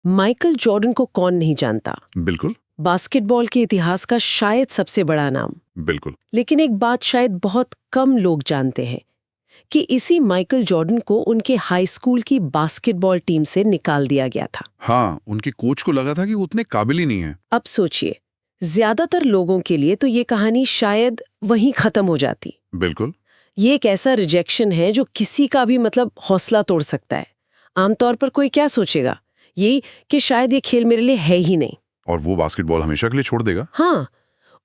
Michael Jordan को कौन नहीं जानता। बिल्कुल। बास्केटबॉल के इतिहास का शायद सबसे बड़ा नाम। बिल्कुल। लेकिन एक बात शायद बहुत कम लोग जानते हैं कि इसी माइकल जॉर्डन को उनके हाई स्कूल की बास्केटबॉल टीम से निकाल दिया गया था। हाँ, उनके कोच को लगा था कि वो उतने काबिल ही नहीं है। अब सोचिए, ज्यादातर लोगों के लिए तो ये कहानी शायद वहीं खत्म हो जाती। बिल्कुल। ये एक ऐसा रिजेक्शन है जो किसी का भी हौसला तोड़ सकता है। आमतौर पर कोई क्या सोचेगा, यही कि शायद ये खेल मेरे लिए है ही नहीं, और वो बास्केटबॉल हमेशा के लिए छोड़ देगा। हाँ,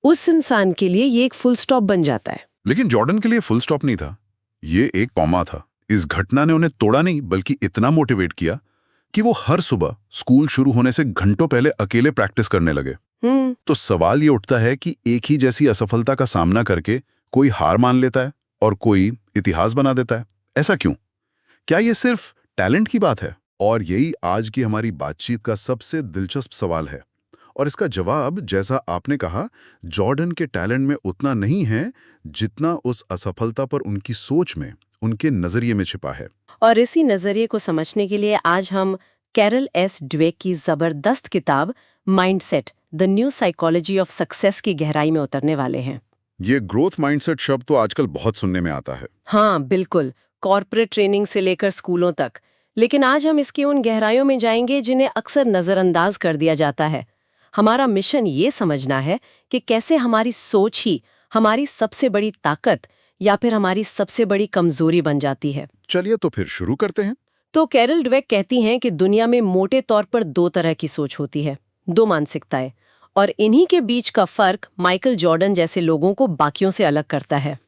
उस इंसान के लिए ये एक फुल स्टॉप बन जाता है। लेकिन जॉर्डन के लिए फुल स्टॉप नहीं था, ये एक कॉमा था। इस घटना ने उन्हें तोड़ा नहीं, बल्कि इतना मोटिवेट किया कि वो हर सुबह स्कूल शुरू होने से घंटों पहले अकेले प्रैक्टिस करने लगे। तो सवाल ये उठता है कि एक ही जैसी असफलता का सामना करके कोई हार मान लेता है और कोई इतिहास बना देता है। ऐसा क्यों? क्या ये सिर्फ टैलेंट की बात है? और यही आज की हमारी बातचीत का सबसे दिलचस्प सवाल है। और इसका जवाब, जैसा आपने कहा, जॉर्डन के टैलेंट में उतना नहीं है जितना उस असफलता पर उनकी सोच में, उनके नजरिए में छिपा है। और इसी नजरिए को समझने के लिए आज हम कैरल एस ड्वेक की जबरदस्त किताब mindset, the new psychology of success की गहराई में उतरने वाले हैं। ये ग्रोथ माइंडसेट शब्द तो आजकल बहुत सुनने में आता है। हाँ बिल्कुल, कॉर्पोरेट ट्रेनिंग से लेकर स्कूलों तक। लेकिन आज हम इसकी उन गहराइयों में जाएंगे जिन्हें अक्सर नजरअंदाज कर दिया जाता है। हमारा मिशन ये समझना है कि कैसे हमारी सोच ही हमारी सबसे बड़ी ताकत या फिर हमारी सबसे बड़ी कमजोरी बन जाती है। चलिए तो फिर शुरू करते हैं। तो कैरल ड्वेक कहती हैं कि दुनिया में मोटे तौर पर दो तरह की सोच होती है, दो मानसिकताएं, और इन्हीं के बीच का फर्क माइकल जॉर्डन जैसे लोगों को बाकियों से अलग करता है।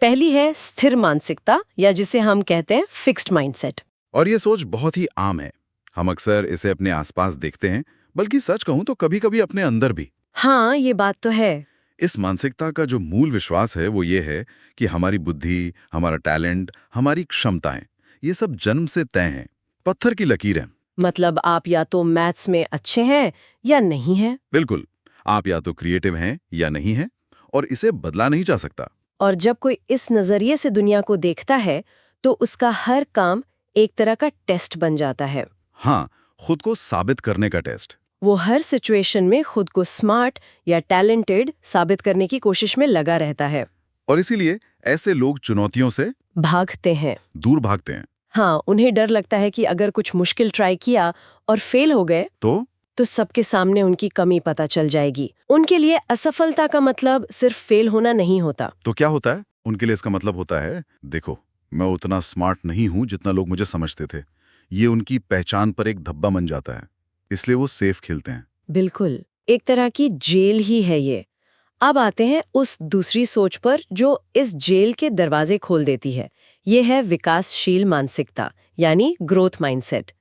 पहली है स्थिर मानसिकता, या जिसे हम कहते हैं फिक्स्ड माइंडसेट। और ये सोच बहुत ही आम है। हम अक्सर इसे अपने आसपास देखते हैं, बल्कि सच कहूं तो कभी-कभी अपने अंदर भी। हाँ, ये बात तो है। इस मानसिकता का जो मूल विश्वास है वो ये है कि हमारी बुद्धि, हमारा टैलेंट, हमारी क्षमताएं, ये सब जन्म से तय हैं, पत्थर की लकीर हैं। मतलब आप या तो मैथ्स में अच्छे हैं या नहीं हैं। बिल्कुल, आप या तो क्रिएटिव हैं या नहीं हैं, और इसे बदला नहीं जा सकता। और जब कोई इस नजरिए से दुनिया को देखता है तो उसका हर काम एक तरह का टेस्ट बन जाता है। हाँ, खुद को साबित करने का टेस्ट। वो हर सिचुएशन में खुद को स्मार्ट या टैलेंटेड साबित करने की कोशिश में लगा रहता है। और इसीलिए ऐसे लोग चुनौतियों से भागते हैं। दूर भागते हैं। हाँ, उन्हें डर लगता है कि अगर कुछ मुश्किल ट्राई किया और फेल हो गए तो सबके सामने उनकी कमी पता चल जाएगी। उनके लिए असफलता का मतलब सिर्फ फेल होना नहीं होता। तो क्या होता है? उनके लिए इसका मतलब होता है, देखो, मैं उतना स्मार्ट नहीं हूं जितना लोग मुझे समझते थे। ये उनकी पहचान पर एक धब्बा बन जाता है, इसलिए वो सेफ खेलते हैं। बिल्कुल, एक तरह की जेल ही है ये। अब आते हैं उस दूसरी सोच पर जो इस जेल के दरवाजे खोल देती है। ये है विकासशील मानसिकता, यानी ग्रोथ माइंडसेट।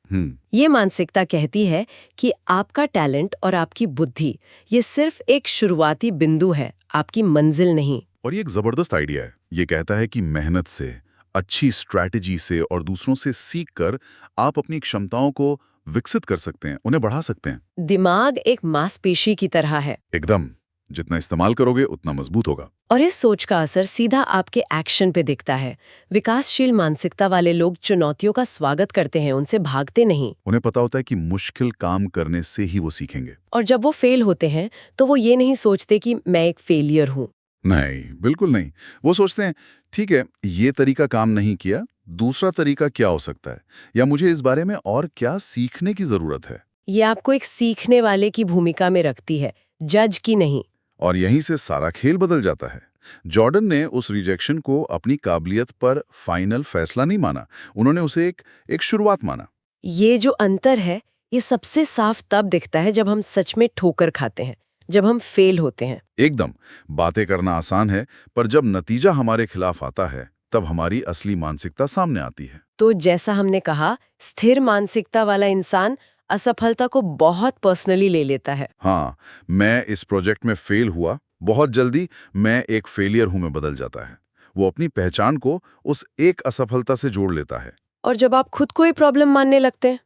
ये मानसिकता कहती है कि आपका टैलेंट और आपकी बुद्धि ये सिर्फ एक शुरुआती बिंदु है, आपकी मंजिल नहीं। और ये एक जबरदस्त आइडिया है। ये कहता है कि मेहनत से, अच्छी स्ट्रैटेजी से और दूसरों से सीख कर आप अपनी क्षमताओं को विकसित कर सकते हैं, उन्हें बढ़ा सकते हैं। दिमाग एक मांसपेशी की तरह है। एकदम, जितना इस्तेमाल करोगे उतना मजबूत होगा। और इस सोच का असर सीधा आपके एक्शन पे दिखता है। विकासशील मानसिकता वाले लोग चुनौतियों का स्वागत करते हैं, उनसे भागते नहीं। उन्हें पता होता है कि मुश्किल काम करने से ही वो सीखेंगे। और जब वो फेल होते हैं तो वो ये नहीं सोचते कि मैं एक फेलियर हूँ। नहीं, बिल्कुल नहीं। वो सोचते हैं, ठीक है, ये तरीका काम नहीं किया, दूसरा तरीका क्या हो सकता है, या मुझे इस बारे में और क्या सीखने की जरूरत है। ये आपको एक सीखने वाले की भूमिका में रखती है, जज की नहीं। और यहीं से सारा खेल बदल जाता है। जॉर्डन ने उस रिजेक्शन को अपनी काबिलियत पर फाइनल फैसला नहीं माना, उन्होंने उसे एक शुरुआत माना। ये जो अंतर है, ये सबसे साफ तब दिखता है जब हम सच में ठोकर खाते हैं, जब हम फेल होते हैं। एकदम, बातें करना आसान है, पर जब नतीजा हमारे खिलाफ आता है तब हमारी असली मानसिकता सामने आती है। तो जैसा हमने कहा, स्थिर मानसिकता वाला इंसान असफलता को बहुत पर्सनली ले लेता है। हाँ, मैं इस प्रोजेक्ट में फेल हुआ, बहुत जल्दी मैं एक फेलियर हूं में बदल जाता है। वो अपनी पहचान को उस एक असफलता से जोड़ लेता है। और जब आप खुद को ही प्रॉब्लम मानने लगते हैं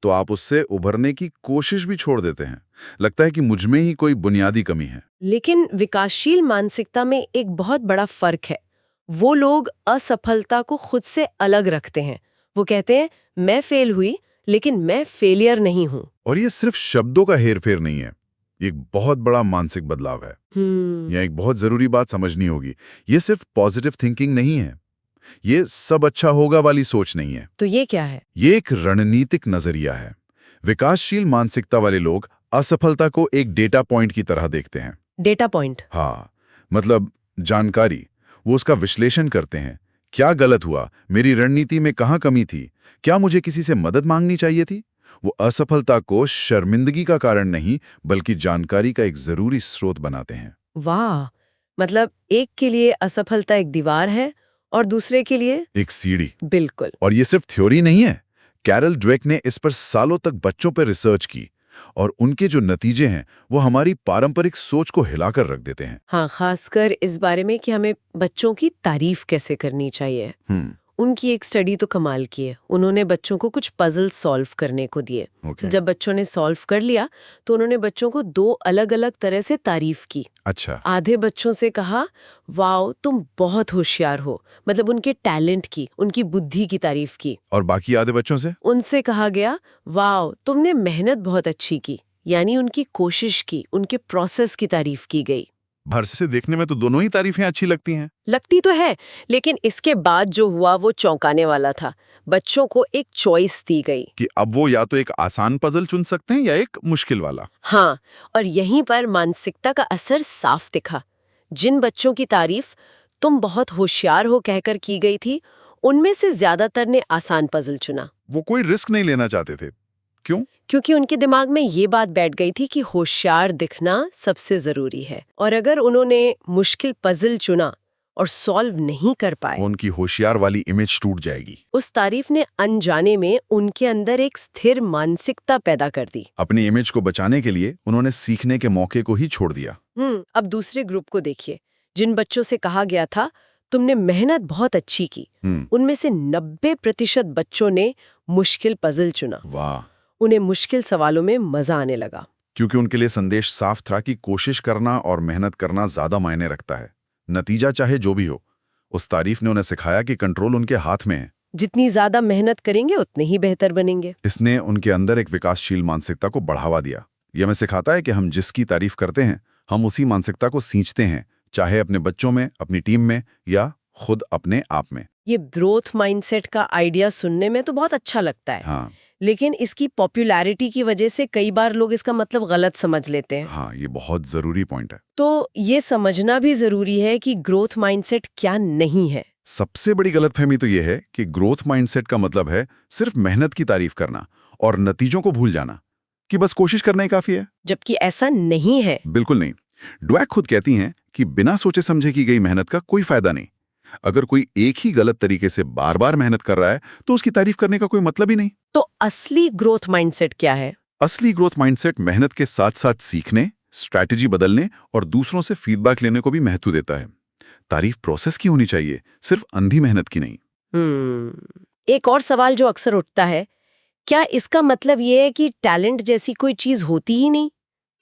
तो आप उससे उभरने की कोशिश भी छोड़ देते हैं। लगता है कि मुझ में ही कोई बुनियादी कमी है। लेकिन विकासशील मानसिकता में एक बहुत बड़ा फर्क है। वो लोग असफलता को खुद से अलग रखते हैं। वो कहते हैं, मैं फेल हुई लेकिन मैं फेलियर नहीं हूँ। और ये सिर्फ शब्दों का हेरफेर नहीं है, ये एक बहुत बड़ा मानसिक बदलाव है। यह एक बहुत जरूरी बात समझनी होगी। ये सिर्फ पॉजिटिव थिंकिंग नहीं है, ये सब अच्छा होगा वाली सोच नहीं है। तो ये क्या है? ये एक रणनीतिक नजरिया है। विकासशील मानसिकता वाले लोग असफलता को एक डेटा पॉइंट की तरह देखते हैं। Data point? हाँ, मतलब जानकारी। वो उसका विश्लेषण करते हैं। क्या गलत हुआ, मेरी रणनीति में कहाँ कमी थी, क्या मुझे किसी से मदद मांगनी चाहिए थी। वो असफलता को शर्मिंदगी का कारण नहीं, बल्कि जानकारी का एक जरूरी स्रोत बनाते हैं। वाह, मतलब एक के लिए असफलता एक दीवार है और दूसरे के लिए एक सीढ़ी। बिल्कुल। और ये सिर्फ थ्योरी नहीं है। कैरल ड्वेक ने इस पर सालों तक बच्चों पर रिसर्च की, और उनके जो नतीजे हैं वो हमारी पारंपरिक सोच को हिलाकर रख देते हैं। हाँ, खासकर इस बारे में कि हमें बच्चों की तारीफ कैसे करनी चाहिए। उनकी एक स्टडी तो कमाल की है। उन्होंने बच्चों को कुछ पजल सॉल्व करने को दिए। जब बच्चों ने सॉल्व कर लिया तो उन्होंने बच्चों को 2 अलग-अलग तरह से तारीफ की। अच्छा। आधे बच्चों से कहा, वाओ तुम बहुत होशियार हो, मतलब उनके टैलेंट की, उनकी बुद्धि की तारीफ की। और बाकी आधे बच्चों से? उनसे कहा गया, वाओ तुमने मेहनत बहुत अच्छी की, यानी उनकी कोशिश की, उनके प्रोसेस की तारीफ की गई। बाहर से देखने में तो दोनों ही तारीफें अच्छी लगती हैं। लगती तो है, लेकिन इसके बाद जो हुआ वो चौंकाने वाला था। बच्चों को एक चॉइस दी गई कि अब वो या तो एक आसान पजल चुन सकते हैं या एक मुश्किल वाला। हाँ, और यहीं पर मानसिकता का असर साफ दिखा। जिन बच्चों की तारीफ तुम बहुत होशियार हो कहकर की गई थी, उनमें से ज्यादातर ने आसान पजल चुना। वो कोई रिस्क नहीं लेना चाहते थे। क्यों? क्योंकि उनके दिमाग में ये बात बैठ गई थी कि होशियार दिखना सबसे जरूरी है, और अगर उन्होंने मुश्किल पजल चुना और सॉल्व नहीं कर पाए, उनकी होशियार वाली इमेज टूट जाएगी। उस तारीफ ने अनजाने में उनके अंदर एक स्थिर मानसिकता पैदा कर दी। अपनी इमेज को बचाने के लिए उन्होंने सीखने के मौके को ही छोड़ दिया। अब दूसरे ग्रुप को देखिए। जिन बच्चों से कहा गया था तुमने मेहनत बहुत अच्छी की, उनमें से 90% बच्चों ने मुश्किल पजल चुना। वाह। उन्हें मुश्किल सवालों में मजा आने लगा, क्योंकि उनके लिए संदेश साफ था कि कोशिश करना और मेहनत करना ज्यादा मायने रखता है, नतीजा चाहे जो भी हो। उस तारीफ ने उन्हें सिखाया कि कंट्रोल उनके हाथ में है। जितनी ज्यादा मेहनत करेंगे उतने ही बेहतर बनेंगे। इसने उनके अंदर एक विकासशील मानसिकता को बढ़ावा दिया। यह हमें सिखाता है कि हम जिसकी तारीफ करते हैं, हम उसी मानसिकता को सींचते हैं, चाहे अपने बच्चों में, अपनी टीम में या खुद अपने आप में। ये ग्रोथ माइंडसेट का आइडिया सुनने में तो बहुत अच्छा लगता है। हाँ। लेकिन इसकी पॉपुलैरिटी की वजह से कई बार लोग इसका मतलब गलत समझ लेते हैं। हाँ, ये बहुत जरूरी पॉइंट है। तो ये समझना भी जरूरी है कि ग्रोथ माइंडसेट क्या नहीं है। सबसे बड़ी गलतफहमी तो यह है कि ग्रोथ माइंडसेट का मतलब है सिर्फ मेहनत की तारीफ करना और नतीजों को भूल जाना, कि बस कोशिश करना ही काफी है। जबकि ऐसा नहीं है। बिल्कुल नहीं। ड्वेक खुद कहती हैं कि बिना सोचे समझे की गई मेहनत का कोई फायदा नहीं। अगर कोई एक ही गलत तरीके से बार बार मेहनत कर रहा है तो उसकी तारीफ करने का कोई मतलब ही नहीं। तो असली ग्रोथ माइंडसेट क्या है? असली ग्रोथ माइंडसेट मेहनत के साथ साथ सीखने, स्ट्रैटेजी बदलने और दूसरों से फीडबैक लेने को भी महत्व देता है। तारीफ प्रोसेस की होनी चाहिए, सिर्फ अंधी मेहनत की नहीं। एक और सवाल जो अक्सर उठता है, क्या इसका मतलब ये है कि टैलेंट जैसी कोई चीज होती ही नहीं?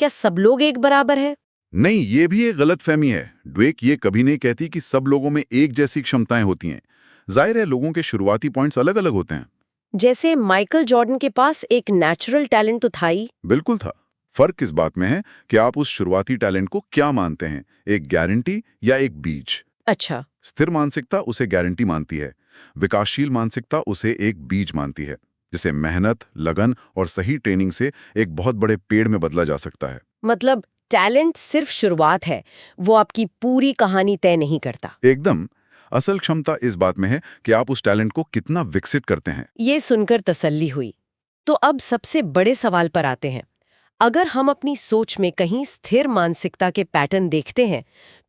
क्या सब लोग एक बराबर है? नहीं, ये भी एक गलतफहमी है। ड्वेक ये कभी नहीं कहती कि सब लोगों में एक जैसी क्षमताएं होती हैं। जाहिर है, लोगों के शुरुआती पॉइंट्स अलग अलग होते हैं। जैसे माइकल जॉर्डन के पास एक नेचुरल टैलेंट तो था ही। बिल्कुल था। फर्क इस बात में है कि आप उस शुरुआती टैलेंट को क्या मानते हैं, एक गारंटी या एक बीज। अच्छा। स्थिर मानसिकता उसे गारंटी मानती है, विकासशील मानसिकता उसे एक बीज मानती है, जिसे मेहनत, लगन और सही ट्रेनिंग से एक बहुत बड़े पेड़ में बदला जा सकता है। मतलब टैलेंट सिर्फ शुरुआत है, वो आपकी पूरी कहानी तय नहीं करता। एकदम। असल क्षमता इस बात में है कि आप उस टैलेंट को कितना विकसित करते हैं। ये सुनकर तसल्ली हुई। तो अब सबसे बड़े सवाल पर आते हैं। अगर हम अपनी सोच में कहीं स्थिर मानसिकता के पैटर्न देखते हैं,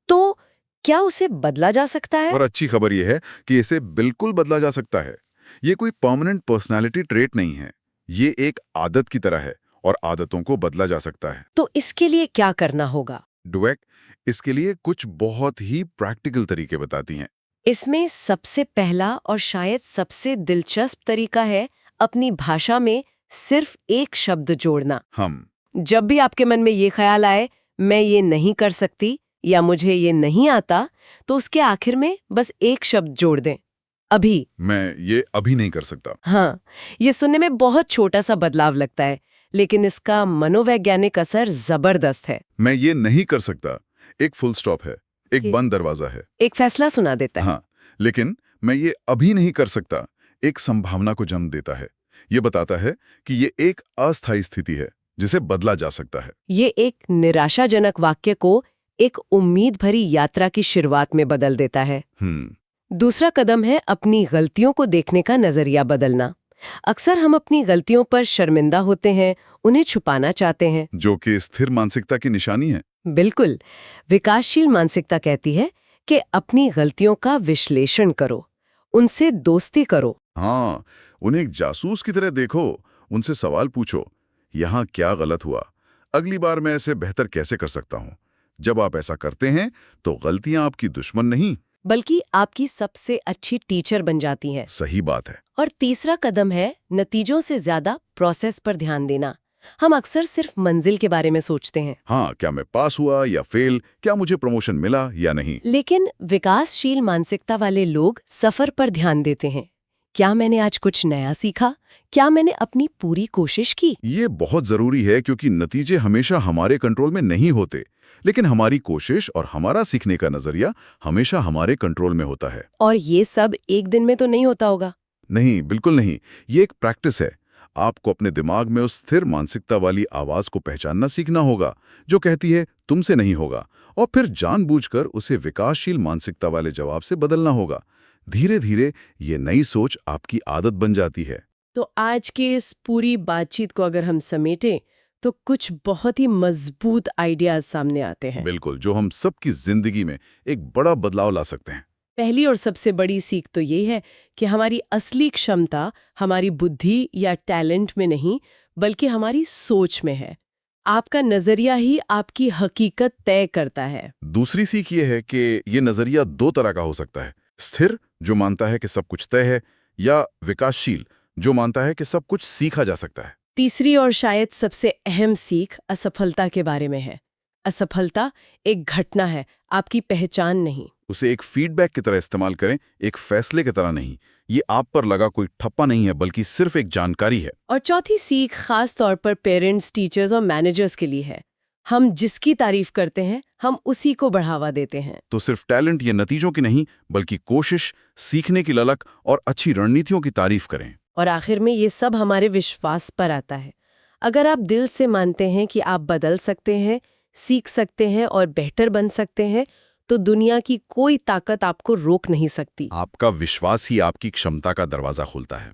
तो क्या उसे बदला जा सकता है? और अच्छी खबर यह है कि इसे बिल्कुल बदला जा सकता है। ये कोई परमानेंट पर्सनालिटी ट्रेट नहीं है, ये एक आदत की तरह है और आदतों को बदला जा सकता है। तो इसके लिए क्या करना होगा? ड्वेक इसके लिए कुछ बहुत ही प्रैक्टिकल तरीके बताती हैं। इसमें सबसे पहला और शायद सबसे दिलचस्प तरीका है अपनी भाषा में सिर्फ एक शब्द जोड़ना। जब भी आपके मन में ये ख्याल आए, मैं ये नहीं कर सकती या मुझे ये नहीं आता, तो उसके आखिर में बस एक शब्द जोड़ दें। अभी। मैं ये अभी नहीं कर सकता। हाँ, ये सुनने में बहुत छोटा सा बदलाव लगता है, लेकिन इसका मनोवैज्ञानिक असर जबरदस्त है। मैं ये नहीं कर सकता एक फुल स्टॉप है, एक कि- बंद दरवाजा है। एक फैसला सुना देता है। हाँ, लेकिन मैं ये अभी नहीं कर सकता एक संभावना को जन्म देता है। ये बताता है कि ये एक अस्थायी स्थिति है जिसे बदला जा सकता है। ये एक निराशाजनक वाक्य को एक उम्मीद भरी यात्रा की शुरुआत में बदल देता है। दूसरा कदम है अपनी गलतियों को देखने का नजरिया बदलना। अक्सर हम अपनी गलतियों पर शर्मिंदा होते हैं, उन्हें छुपाना चाहते हैं। जो कि स्थिर मानसिकता की निशानी है। बिल्कुल। विकासशील मानसिकता कहती है कि अपनी गलतियों का विश्लेषण करो, उनसे दोस्ती करो। हाँ, उन्हें एक जासूस की तरह देखो, उनसे सवाल पूछो, यहाँ क्या गलत हुआ, अगली बार मैं इसे बेहतर कैसे कर सकता हूँ। जब आप ऐसा करते हैं तो गलतियां आपकी दुश्मन नहीं, बल्कि आपकी सबसे अच्छी टीचर बन जाती हैं। सही बात है। और तीसरा कदम है नतीजों से ज्यादा प्रोसेस पर ध्यान देना। हम अक्सर सिर्फ मंजिल के बारे में सोचते हैं। हाँ, क्या मैं पास हुआ या फेल, क्या मुझे प्रमोशन मिला या नहीं। लेकिन विकासशील मानसिकता वाले लोग सफर पर ध्यान देते हैं। क्या मैंने आज कुछ नया सीखा? क्या मैंने अपनी पूरी कोशिश की? ये बहुत जरूरी है क्योंकि नतीजे हमेशा हमारे कंट्रोल में नहीं होते, लेकिन हमारी कोशिश और हमारा सीखने का नजरिया हमेशा हमारे कंट्रोल में होता है। और ये सब एक दिन में तो नहीं होता होगा। नहीं, बिल्कुल नहीं। ये एक प्रैक्टिस है। आपको अपने दिमाग में उस स्थिर मानसिकता वाली आवाज को पहचानना सीखना होगा जो कहती है तुमसे नहीं होगा, और फिर जानबूझकर उसे विकासशील मानसिकता वाले जवाब से बदलना होगा। धीरे धीरे ये नई सोच आपकी आदत बन जाती है। तो आज की इस पूरी बातचीत को अगर हम समेटें तो कुछ बहुत ही मजबूत आइडियाज सामने आते हैं। बिल्कुल, जो हम सबकी जिंदगी में एक बड़ा बदलाव ला सकते हैं। पहली और सबसे बड़ी सीख तो ये है कि हमारी असली क्षमता हमारी बुद्धि या टैलेंट में नहीं, बल्कि हमारी सोच में है। आपका नजरिया ही आपकी हकीकत तय करता है। दूसरी सीख ये है कि ये नजरिया दो तरह का हो सकता है। स्थिर, जो मानता है कि सब कुछ तय है, या विकासशील, जो मानता है कि सब कुछ सीखा जा सकता है। तीसरी और शायद सबसे अहम सीख असफलता के बारे में है। असफलता एक घटना है, आपकी पहचान नहीं। उसे एक फीडबैक की तरह इस्तेमाल करें, एक फैसले की तरह नहीं। ये आप पर लगा कोई ठप्पा नहीं है, बल्कि सिर्फ एक जानकारी है। और चौथी सीख खास तौर पर पेरेंट्स, टीचर्स और मैनेजर्स के लिए है। हम जिसकी तारीफ करते हैं, हम उसी को बढ़ावा देते हैं। तो सिर्फ टैलेंट या नतीजों की नहीं, बल्कि कोशिश, सीखने की ललक और अच्छी रणनीतियों की तारीफ करें। और आखिर में ये सब हमारे विश्वास पर आता है। अगर आप दिल से मानते हैं कि आप बदल सकते हैं, सीख सकते हैं और बेहतर बन सकते हैं, तो दुनिया की कोई ताकत आपको रोक नहीं सकती। आपका विश्वास ही आपकी क्षमता का दरवाजा खोलता है।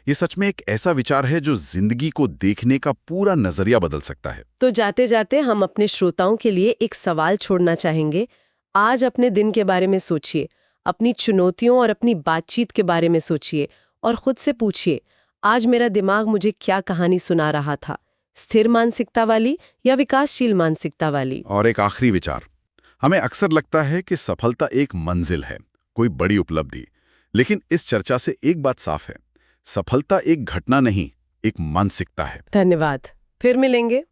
ये सच में एक ऐसा विचार है जो जिंदगी को देखने का पूरा नजरिया बदल सकता है। तो जाते जाते हम अपने श्रोताओं के लिए एक सवाल छोड़ना चाहेंगे। आज अपने दिन के बारे में सोचिए, अपनी चुनौतियों और अपनी बातचीत के बारे में सोचिए और खुद से पूछिए, आज मेरा दिमाग मुझे क्या कहानी सुना रहा था, स्थिर मानसिकता वाली या विकासशील मानसिकता वाली। और एक आखिरी विचार, हमें अक्सर लगता है कि सफलता एक मंजिल है, कोई बड़ी उपलब्धि। लेकिन इस चर्चा से एक बात साफ है, सफलता एक घटना नहीं, एक मानसिकता है। धन्यवाद, फिर मिलेंगे।